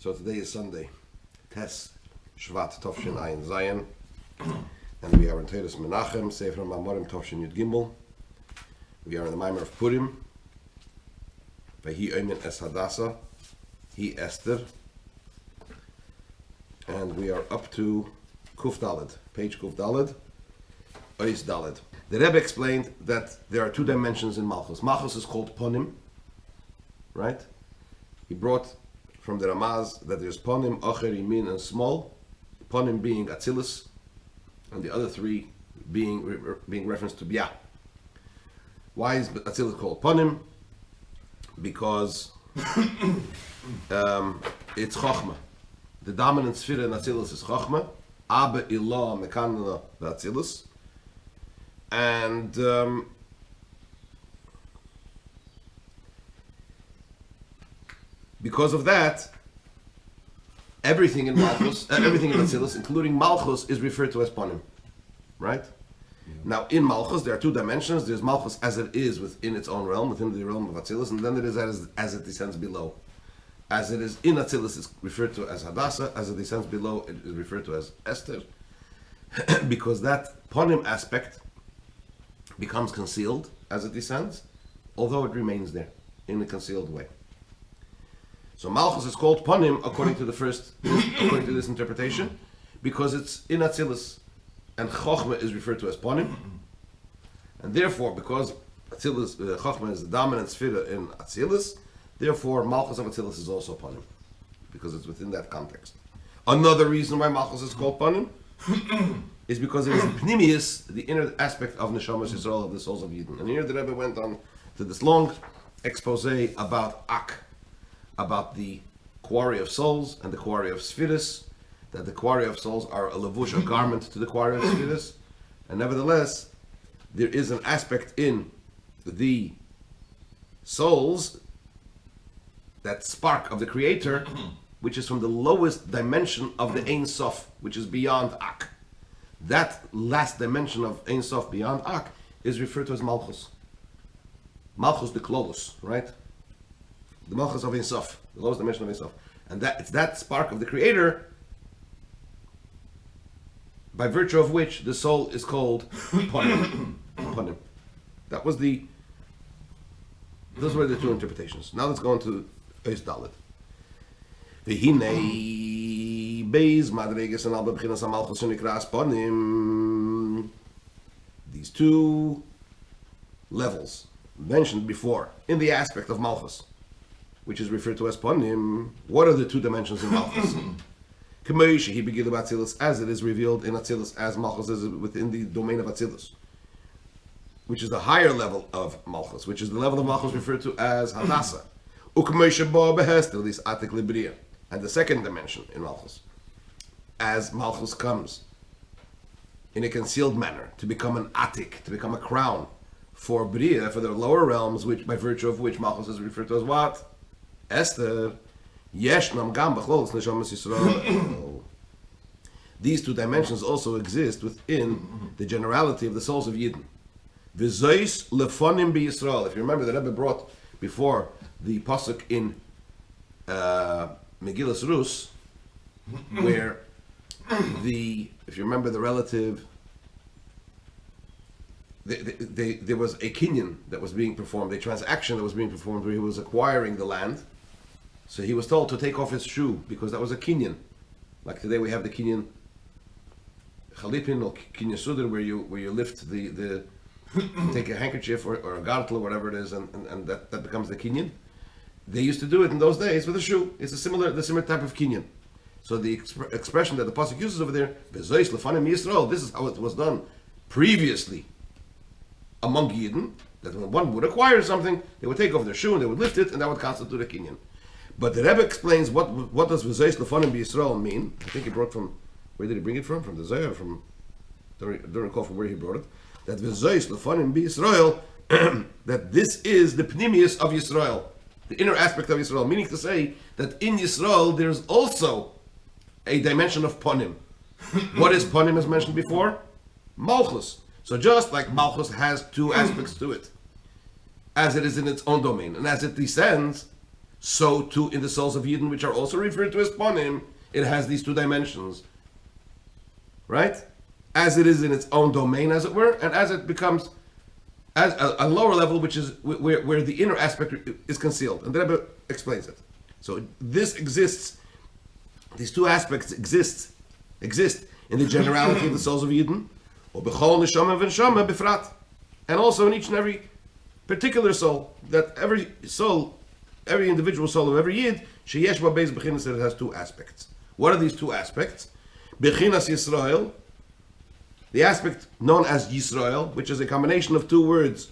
So today is Sunday, Tes Shvat Tovshin Ayin Zayin, and we are in Teres Menachem, Sefer Mamar Tovshin Yud Gimel. We are in the Mamar of Purim Vayehi Oimein es Hadassha, he Esther, and we are up to Kuf Daled, page Kuf Daled, Ois Daled. The Rebbe explained that there are two dimensions in Malchus. Malchus is called Ponim, right? He brought from the Ramaz that there's Ponim, Ocher, Yamin, and Small. Ponim being Atzilus, and the other three being referenced to Bia. Why is Atzilus called Ponim? Because it's Chochmah. The dominant sphere in Atzilus is Chochmah. Abba Ilah Mekanna Atzilus. And because of that, everything in Malchus, everything in Atzilus, including Malchus, is referred to as Ponim, right? Yeah. Now, in Malchus, there are two dimensions. There's Malchus as it is within its own realm, within the realm of Atzilus, and then there is as it descends below. As it is in Atzilus, it's referred to as Hadassah. As it descends below, it is referred to as Esther, because that Ponim aspect becomes concealed as it descends, although it remains there in a concealed way. So Malchus is called Ponim according to this interpretation, because it's in Atzilus, and Chochmah is referred to as Ponim, and therefore, because Atzilus, Chochmah is the dominant sphere in Atzilus, therefore Malchus of Atzilus is also Ponim, because it's within that context. Another reason why Malchus is called Ponim is because it is the Pnimius, the inner aspect of Neshamas Yisrael, of the souls of Yidden. And here the Rebbe went on to this long expose about Ak, about the quarry of souls and the quarry of Spheres, that the quarry of souls are a levush, a garment to the quarry of Spheres, and nevertheless, there is an aspect in the souls, that spark of the Creator, which is from the lowest dimension of the Ein Sof, which is beyond Ak. That last dimension of Ein Sof beyond Ak is referred to as Malchus. Malchus the Klolus, right? The Malchus of Ein Sof, the lowest dimension of Ein Sof. And that it's that spark of the Creator by virtue of which the soul is called Ponim. Ponim. Those were the two interpretations. Now let's go on to Eis Dalet. V'hinei beis madreges and alba b'chinas hamalchus unikras Ponim. These two levels mentioned before in the aspect of Malchus, which is referred to as Ponim. What are the two dimensions in Malchus? He began about Atzilus, as it is revealed in Atzilus, as Malchus is within the domain of Atzilus, which is the higher level of Malchus, which is the level of Malchus referred to as Hadassah. And the second dimension in Malchus, as Malchus comes in a concealed manner to become an atik, to become a crown for Bria, for the lower realms, which by virtue of which Malchus is referred to as what? Esther. These two dimensions also exist within the generality of the souls of Yidden. If you remember, the Rebbe brought before the pasuk in Megillas Rus, where if you remember the relative, there was a kinyan that was being performed, a transaction that was being performed where he was acquiring the land. So he was told to take off his shoe because that was a kinyan. Like today we have the kinyan chalipin or kinyan sudr, where you lift the take a handkerchief or a gartel or whatever it is, and that becomes the kinyan. They used to do it in those days with a shoe. It's the similar type of kinyan. So the expression that the pasuk uses over there, Bezois lefanim Yisrael, this is how it was done previously among Yidden, that when one would acquire something, they would take off their shoe and they would lift it, and that would constitute a kinyan. But the Rebbe explains what does Bezois lefanim Yisrael mean. I think he brought from, where did he bring it from? From the Zohar, don't recall from where he brought it. That Bezois lefanim Yisrael, that this is the pnimius of Yisrael, the inner aspect of Yisrael, meaning to say that in Yisrael there's also a dimension of Ponim. What is Ponim as mentioned before? Malchus. So just like Malchus has two aspects to it, as it is in its own domain, and as it descends, so too in the souls of Yidden, which are also referred to as Ponim, it has these two dimensions. Right? As it is in its own domain, as it were, and as it becomes as a lower level, which is where the inner aspect is concealed. And the Rebbe explains it. So this exists, these two aspects exist in the generality of the souls of Yidden, or b'chol neshama v'neshama b'frat, and also in each and every particular soul, that every soul, every individual soul of every Yid, sheyesh b'beis b'chinas, that it has two aspects. What are these two aspects? B'chinas Yisrael, the aspect known as Yisrael, which is a combination of two words,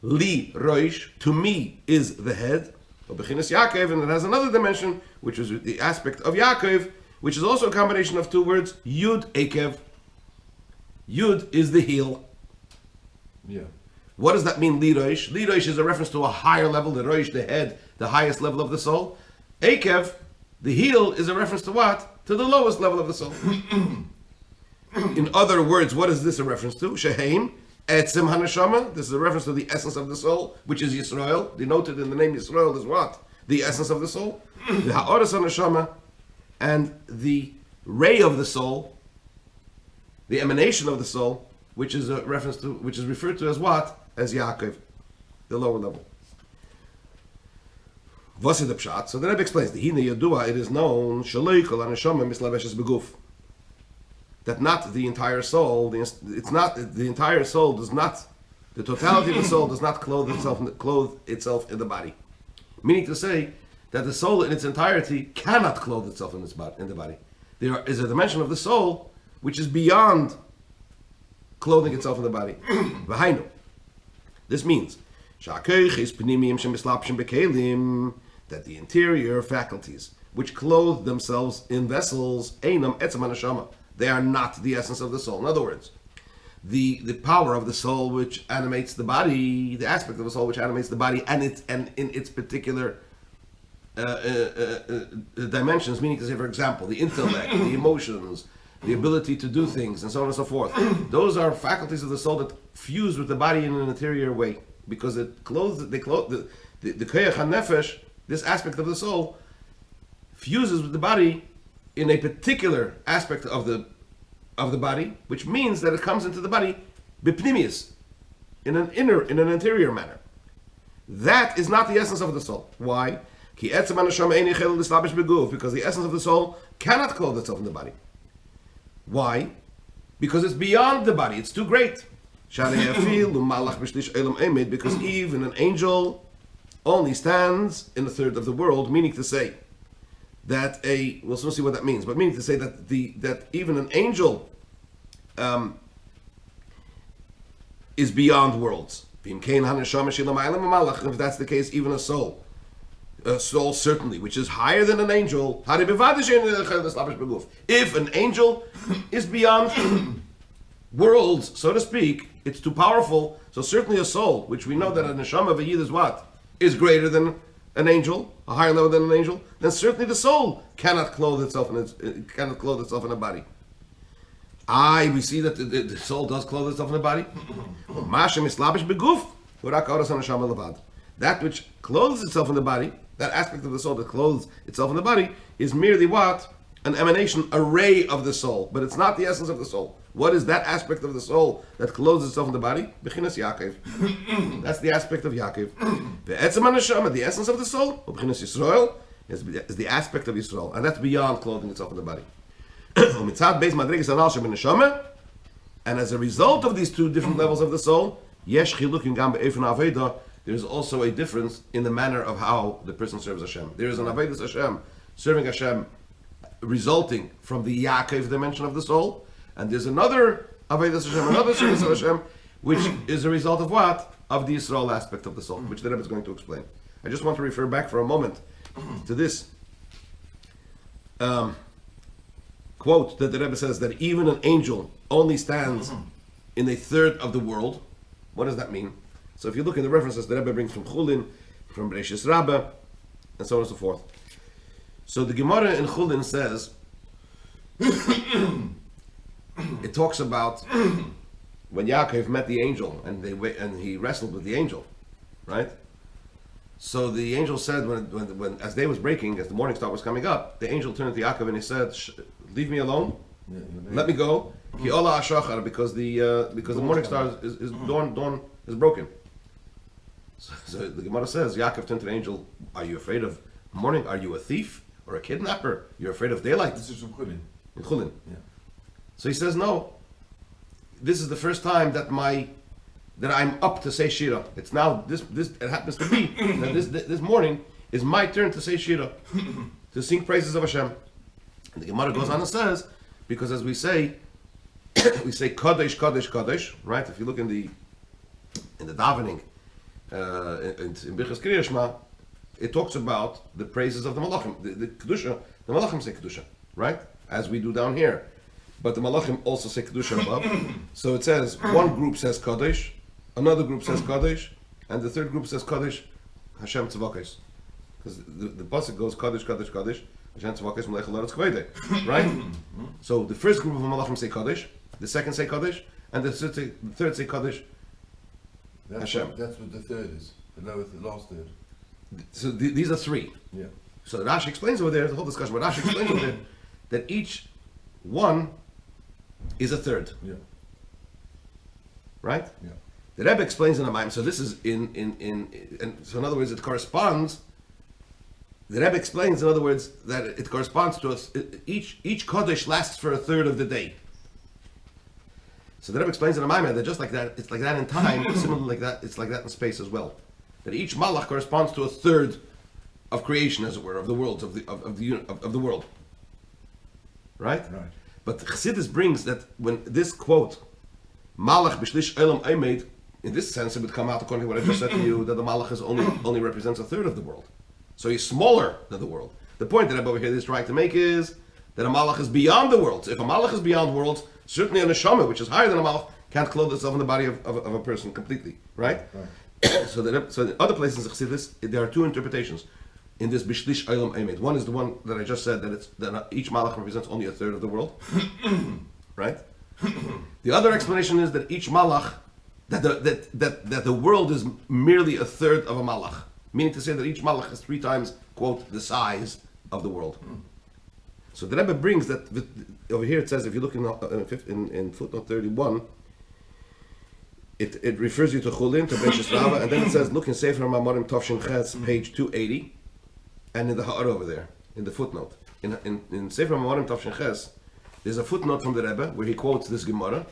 li roish, to me is the head, or b'chinas Yaakov, and it has another dimension, which is the aspect of Yaakov, which is also a combination of two words, Yud Ekev. Yud is the heel. Yeah. What does that mean, li roish? Li roish is a reference to a higher level, the roish, the head, the highest level of the soul. Ekev, the heel, is a reference to what? To the lowest level of the soul. In other words, what is this a reference to? Sheheim, etzem haneshama. This is a reference to the essence of the soul, which is Yisrael. Denoted in the name Yisrael is what? The essence of the soul. The ha'oras haneshama, and the ray of the soul, the emanation of the soul, which is a reference to, which is referred to as what? As Yaakov, the lower level. What's the pshat? So the Rebbe explains, the hine yadua, it is known, shaloi kol haneshama mislaveshes beguf, that not the entire soul, it's not the entire soul does not, the totality of the soul does not clothe itself in the body. Meaning to say that the soul in its entirety cannot clothe itself in the body. There is a dimension of the soul which is beyond clothing itself in the body. V'hainu. This means that the interior faculties which clothe themselves in vessels, einam etzem haneshama, they are not the essence of the soul. In other words, the power of the soul which animates the body, the aspect of the soul which animates the body, and in its particular dimensions, meaning to say, for example, the intellect, the emotions, the ability to do things, and so on and so forth. Those are faculties of the soul that fuse with the body in an interior way, because the koyach hanefesh, this aspect of the soul, fuses with the body in a particular aspect of the body, which means that it comes into the body bipnimius, in an interior manner. That is not the essence of the soul. Why? Because the essence of the soul cannot clothe itself in the body. Why? Because it's beyond the body. It's too great. Because even an angel only stands in a third of the world, meaning to say that we'll soon see what that means, but meaning to say that that even an angel is beyond worlds. If that's the case, even a soul certainly, which is higher than an angel, if an angel is beyond worlds, so to speak, it's too powerful, so certainly a soul, which we know that a neshama of a yid is what? Is greater than an angel, a higher level than an angel, then certainly the soul cannot clothe itself in a body. We see that the soul does clothe itself in a body. That which clothes itself in the body, that aspect of the soul that clothes itself in the body, is merely what? An emanation, a ray of the soul, but it's not the essence of the soul. What is that aspect of the soul that clothes itself in the body? Bechinas Yaakov. That's the aspect of Yaakov. The essence of the soul, Bechinas Yisrael, is the aspect of Yisrael, and that's beyond clothing itself in the body. And as a result of these two different levels of the soul, there's also a difference in the manner of how the person serves Hashem. There is an Avodas Hashem, serving Hashem, resulting from the Yaakov dimension of the soul, and there's another Avodas Hashem, another service of Hashem, which is a result of what? Of the Yisrael aspect of the soul, which the Rebbe is going to explain. I just want to refer back for a moment to this quote that the Rebbe says that even an angel only stands in a third of the world. What does that mean? So if you look in the references, the Rebbe brings from Chulin, from Bereshis Rabbah, and so on and so forth. So the Gemara in Chulin says, it talks about when Yaakov met the angel and he wrestled with the angel, right? So the angel said, when as day was breaking, as the morning star was coming up, the angel turned to Yaakov and he said, "Leave me alone, let me go." Ki ola hashachar, because the morning star is dawn is broken. So the Gemara says, Yaakov turned to the angel, "Are you afraid of morning? Are you a thief or a kidnapper? You're afraid of daylight?" This is from Chulin. In Chulin. Yeah. So he says, "No. This is the first time that I'm up to say Shira. It's now this. It happens to be that this morning is my turn to say Shira, to sing praises of Hashem." And the Gemara goes on and says, because as we say, we say Kadosh, Kadosh, Kadosh, right? If you look in the davening, in Birchas Kriya Shema, it talks about the praises of the Malachim, the Kedusha. The Malachim say Kedusha, right? As we do down here. But the Malachim also say Kedusha above. So it says, one group says Kadosh, another group says Kadosh, and the third group says Kadosh, Hashem Tzavakos. Because the pasuk goes Kadosh, Kadosh, Kadosh, Hashem Tzavakos, Melech Alaretz Kavede, right? So the first group of Malachim say Kadosh, the second say Kadosh, and the third say Kadosh, Hashem. That's what the third is, the last third. So these are three. Yeah. So Rashi explains over there, the whole discussion, but Rashi explains over there that each one is a third. Yeah. Right? Yeah. The Rebbe explains in the Maim, so this is so in other words, it corresponds. The Rebbe explains, in other words, that it corresponds to each Kodesh lasts for a third of the day. So the Rebbe explains in the Maim that just like that, it's like that in time, similarly like that, it's like that in space as well. That each Malach corresponds to a third of creation, as it were, of the worlds, of the world. Right? Right. But Chassidus brings that when this quote, Malach b'shlish Olam Oimein, in this sense it would come out according to what I just said to you, that the Malach is only represents a third of the world. So he's smaller than the world. The point that over here is trying to make is that a Malach is beyond the worlds. If a Malach is beyond worlds, certainly a Neshama, which is higher than a Malach, can't clothe itself in the body of a person completely. Right? So in other places in Chassidus, there are two interpretations in this Bishlish Olam Oimein. One is the one that I just said, that each Malach represents only a third of the world. Right? The other explanation is that each Malach, that the world is merely a third of a Malach. Meaning to say that each Malach is 3 times, quote, the size of the world. So the Rebbe brings that, over here it says, if you look in footnote 31, it refers you to Chulin, to Beishas Rava, and then it says, look in Sefer Mamarim Tovshin Ches, page 280, and in the Ha'ar over there, in the footnote. In Sefer Mamarim Tovshin Ches, there's a footnote from the Rebbe where he quotes this Gemara,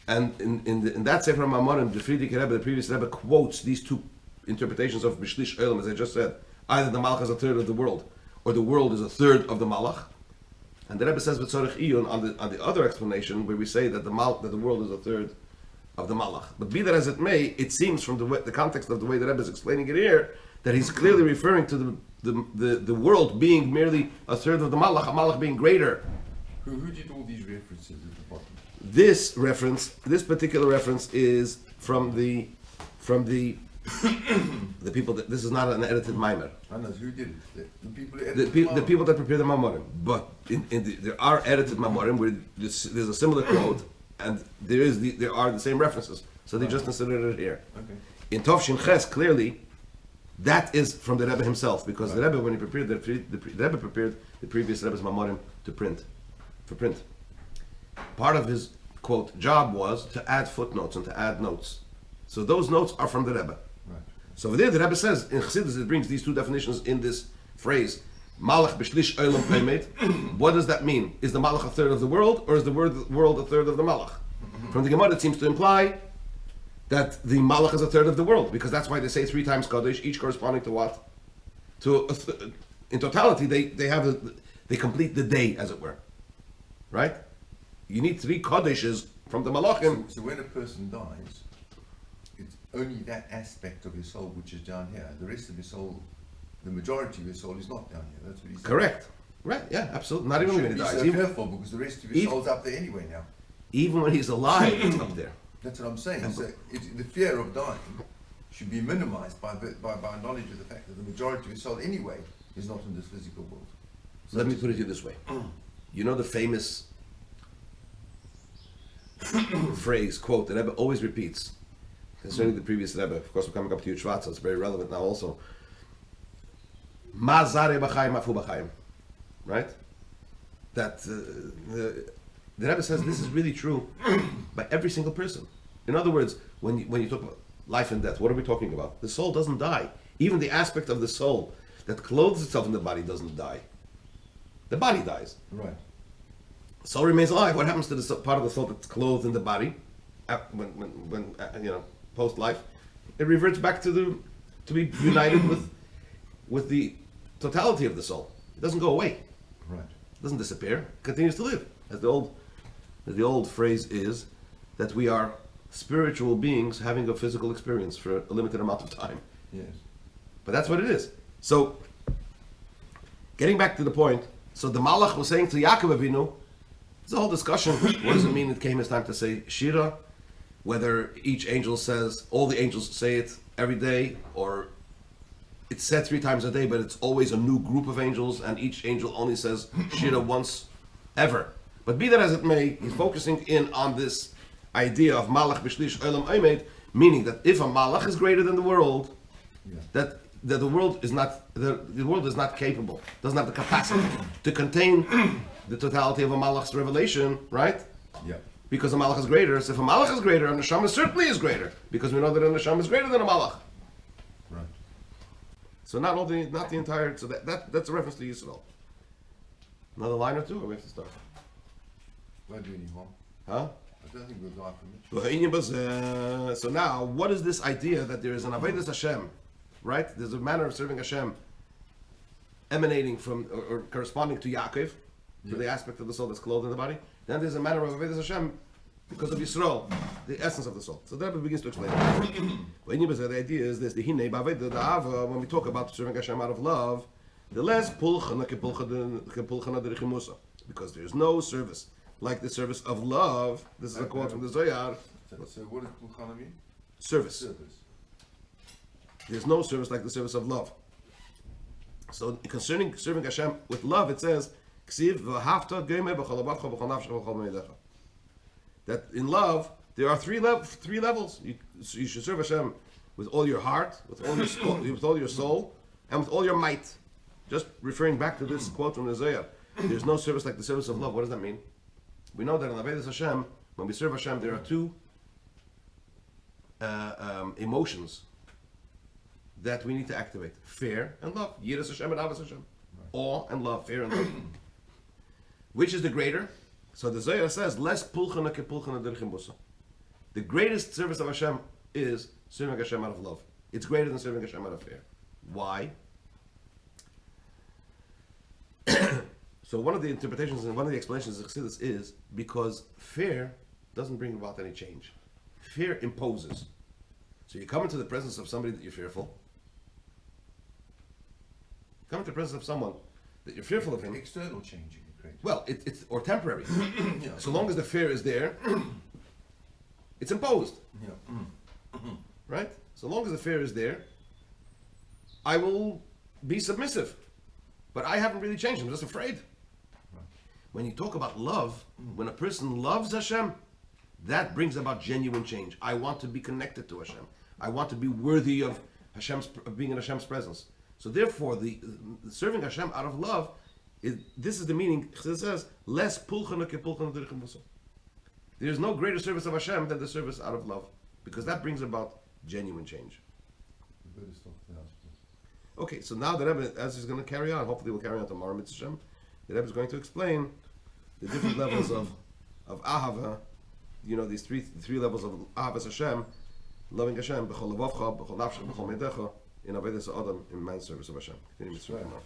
and in that Sefer Mamarim, the Friedrich Rebbe, the previous Rebbe, quotes these two interpretations of Bishlish Olam, as I just said. Either the Malach is a third of the world, or the world is a third of the Malach. And the Rebbe says V'tzorech Iyun on the other explanation, where we say that the world is a third of the Malach. But be that as it may, it seems from the context of the way the Rebbe is explaining it here, that he's clearly referring to the world being merely a third of the Malach, a Malach being greater. Who did all these references at the bottom? This particular reference is from the people that this is not an edited Maimer. I know who did it. The people that prepare the Mamorim. But there are edited Mamorim where there's a similar quote, and there are the same references. So they just considered it here. Okay. In Tovshin Ches, clearly, that is from the Rebbe himself, because the Rebbe, when he prepared the Rebbe prepared the previous Rebbe's Mamorim for print. Part of his quote job was to add footnotes and to add notes. So those notes are from the Rebbe. Right. So over there, the Rebbe says in Chassidus, it brings these two definitions in this phrase, Malach b'shlish Olam Oimein. What does that mean? Is the Malach a third of the world, or is the world a third of the Malach? From the Gemara, it seems to imply that the Malach is a third of the world, because that's why they say 3 times Kaddish, each corresponding to what? In totality, they complete the day, as it were. Right? You need 3 Kaddishes from the Malachim. So when a person dies, it's only that aspect of his soul which is down here. The rest of his soul, the majority of his soul is not down here. That's what he's saying. Correct. Right, yeah, absolutely. Not even when he dies. So careful, because the rest of his soul's up there anyway now. Even when he's alive, it's up there. That's what I'm saying. So the fear of dying should be minimized by knowledge of the fact that the majority of his soul anyway is not in this physical world. So let me put it to you this way. You know the famous phrase, quote, that Rebbe always repeats. concerning the previous Rebbe. Of course, we're coming up to Yud Shvat, so it's very relevant now also. Ma zare b'chaim afu b'chaim. Right? That the Rebbe says this is really true by every single person. In other words, when you talk about life and death, what are we talking about? The soul doesn't die. Even the aspect of the soul that clothes itself in the body doesn't die. The body dies. Right. The soul remains alive. What happens to the part of the soul that's clothed in the body when post life? It reverts back to be united with the totality of the soul. It doesn't go away. Right. It doesn't disappear. It continues to live. As the old phrase is, that we are spiritual beings having a physical experience for a limited amount of time. Yes. But that's what it is. So, getting back to the point, so the Malach was saying to Yaakov Avinu, there's a whole discussion. What does it mean it came his time to say Shira? Whether each angel says, all the angels say it every day, or it's said 3 times a day, but it's always a new group of angels, and each angel only says Shira once ever. But be that as it may, he's focusing in on this idea of Malach B'Shlish Olam Oimein, meaning that if a Malach is greater than the world, that the world is not capable, doesn't have the capacity to contain the totality of a Malach's revelation, right? Yeah. Because a Malach is greater. So if a Malach is greater, a Neshama certainly is greater, because we know that a Neshama is greater than a Malach. Right. So not the entire. So that's a reference to Yisrael. Another line or two, or we have to start? Won't do any harm. Huh? I don't think we'll die from it. So now, what is this idea that there is an Avodas Hashem, right? There's a manner of serving Hashem emanating from or corresponding to Yaakov, to the aspect of the soul that's clothed in the body. Then there's a manner of Avodas Hashem because of Yisrael, the essence of the soul. So that begins to explain it. The idea is this: the Hinei B'Avodah Ava. When we talk about serving Hashem out of love, the less pulchana kepulchana derichimusa, because there's no service like the service of love. This is a quote from the Zohar. So what does pulchana mean? Service. Service. There's no service like the service of love. So concerning serving Hashem with love, it says, that in love there are three levels. You should serve Hashem with all your heart, with all your soul, with all your soul, and with all your might. Just referring back to this quote from the Zohar, there's no service like the service of love. What does that mean? We know that in Avodas Hashem, when we serve Hashem, there are 2 emotions that we need to activate: fear and love. Yiras Hashem and Avos Hashem. Awe and love, fear and love. Which is the greater? So the Zohar says, "Less pulchana ke pulchana derechim busa." The greatest service of Hashem is serving Hashem out of love. It's greater than serving Hashem out of fear. Why? So one of the interpretations and one of the explanations of Chassidus is because fear doesn't bring about any change. Fear imposes. So you come into the presence of somebody that you're fearful. Come into the presence of someone that you're fearful of him. External change you can create. Well, it's or temporary. Yeah. So long as the fear is there, it's imposed. Yeah. Right? So long as the fear is there, I will be submissive. But I haven't really changed. I'm just afraid. When you talk about love, when a person loves Hashem, that brings about genuine change. I want to be connected to Hashem. I want to be worthy of being in Hashem's presence. So therefore, the serving Hashem out of love, this is the meaning. It says, "Less pulchana ke pulchana derechim busa." There is no greater service of Hashem than the service out of love, because that brings about genuine change. Okay, so now the Rebbe, as he's going to carry on, hopefully we'll carry on tomorrow, Mitzvah Hashem, the Rebbe is going to explain the different levels of Ahava, these three levels of Ahavas Hashem, loving Hashem, b'chol levavcha, b'chol nafshcha, b'chol meidecha, in Avodas Adam, in man's service of Hashem. Continue Mitzvah tomorrow.